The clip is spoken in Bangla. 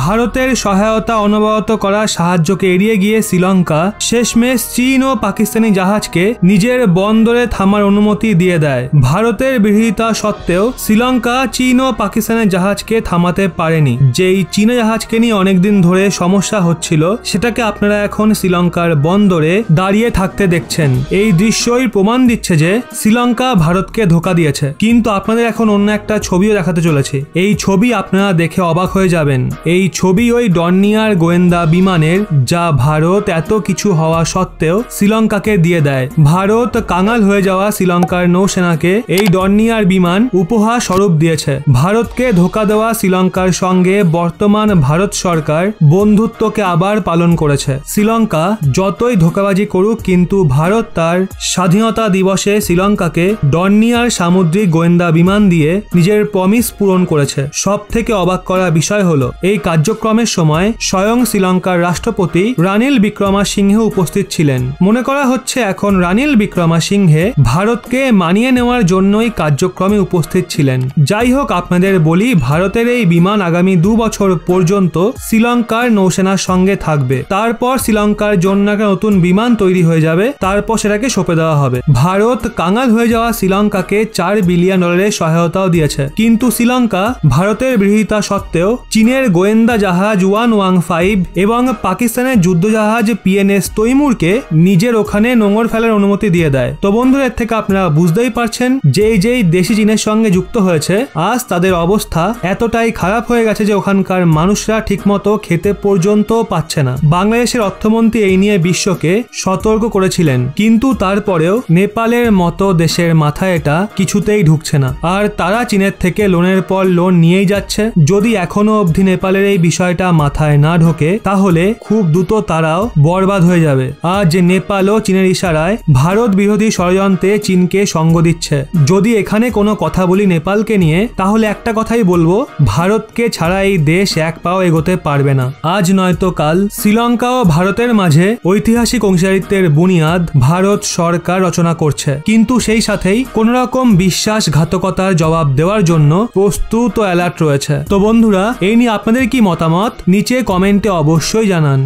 ভারতের সহায়তা অনবরত করা সাহায্যকে এড়িয়ে গিয়ে শ্রীলঙ্কা শেষমেশ চীন ও পাকিস্তানি জাহাজকে নিজের বন্দরে থামার অনুমতি দিয়ে দেয়। ভারতের বিরোধিতা সত্ত্বেও শ্রীলঙ্কা চীন ও পাকিস্তানের জাহাজকে থামাতে পারেনি। যেই চীনা জাহাজকে নিয়ে অনেকদিন ধরে সমস্যা হচ্ছিল সেটাকে আপনারা এখন শ্রীলঙ্কার বন্দরে দাঁড়িয়ে থাকতে দেখছেন। এই দৃশ্যই প্রমাণ দিচ্ছে যে শ্রীলঙ্কা ভারতকে ধোঁকা দিয়েছে। কিন্তু আপনাদের এখন অন্য একটা ছবিও দেখাতে চলেছে। এই ছবি আপনারা দেখে অবাক হয়ে যাবেন। এই ছবি ওই ডর্নিয়ার গোয়েন্দা বিমানের, যা ভারত এত কিছু হওয়া সত্ত্বেও শ্রীলঙ্কাকে দিয়ে দেয়। ভারত কাঙাল হয়ে যাওয়া শ্রীলঙ্কার নৌসেনাকে এই ডর্নিয়ার বিমান উপহার স্বরূপ দিয়েছে। ভারতকে ধোঁকা দেওয়া শ্রীলঙ্কার সঙ্গে বর্তমান ভারত সরকার বন্ধুত্বকে আবার পালন করেছে। শ্রীলঙ্কা যতই ধোঁকাবাজি করুক, কিন্তু ভারত তার স্বাধীনতা দিবসে শ্রীলঙ্কাকে ডর্নিয়ার সামুদ্রিক গোয়েন্দা বিমান দিয়ে নিজের প্রমিস পূরণ করেছে। সব থেকে অবাক করা বিষয় হলো এই কার্যক্রমের সময় স্বয়ং শ্রীলঙ্কার রাষ্ট্রপতি রানিল বিক্রমাসিংহে উপস্থিত ছিলেন। মনে করা হচ্ছে এখন রানিল বিক্রমাসিংহে ভারতকে মানিয়ে নেওয়ার জন্যই কার্যক্রমে উপস্থিত ছিলেন। যাই হোক, আপনাদের বলি, ভারতের এই বিমান আগামী 2 বছর পর্যন্ত শ্রীলঙ্কার নৌসেনার সঙ্গে থাকবে। তারপর শ্রীলঙ্কার জন্য একটা নতুন বিমান তৈরি হয়ে যাবে, তারপর সেটাকে সঁপে দেওয়া হবে। ভারত কাঙাল হয়ে যাওয়া শ্রীলঙ্কাকে $4 বিলিয়ন সহায়তাও দিয়েছে। কিন্তু শ্রীলঙ্কা ভারতের বিরোধিতা সত্ত্বেও চীনের গোয়েন্দা জাহাজ 115 এবং পাকিস্তানের যুদ্ধজাহাজ PNS তৈমুরকে নিজের ওখানে নোঙর ফেলার অনুমতি দিয়ে দেয়। তো বন্ধুরা, এর থেকে আপনারা বুঝতেই পারছেন যে যেই দেশি চীনের সঙ্গে যুক্ত হয়েছে, আজ তাদের অবস্থা এতটাই খারাপ হয়ে গেছে যে ওখানকার মানুষরা ঠিকমতো খেতে পর্যন্ত পাচ্ছে না। বাংলাদেশের অর্থমন্ত্রী এই নিয়ে বিশ্বকে সতর্ক করেছিলেন, কিন্তু তারপরেও নেপালের মতো দেশের মাথায় এটা কিছুতেই ঢুকছে না। আর তারা চীনের থেকে লোনের পর লোন নিয়েই যাচ্ছে। যদি এখনো অবধি নেপালের এই বিষয়টা মাথায় না ঢোকে, তাহলে খুব দ্রুত তারাও বরবাদ হয়ে যাবে। আর যে নেপালও চীনের ইশারায় ভারত বিরোধী ষড়যন্ত্রে চীনকে সঙ্গ দিচ্ছে। যদি এখানে কোনো কথা বলি নেপালকে নিয়ে, তাহলে একটা কথাই বলবো, ভারতকে ছাড়া এই দেশ এক পাও এগোতে পারবে না। আজ নয়তো কাল শ্রীলঙ্কা ও ভারতের মাঝে ঐতিহাসিক অংশীদারিত্বের বুনিয়াদ ভারত সরকার রচনা করছে, কিন্তু সেই সাথেই কোন রকম বিশ্বাসঘাতকতার জবাব দেওয়ার জন্য প্রস্তুত ও অ্যালার্ট রয়েছে। তো বন্ধুরা, এই নিয়ে আপনাদের কি মতামত নিচে কমেন্টে অবশ্যই জানান।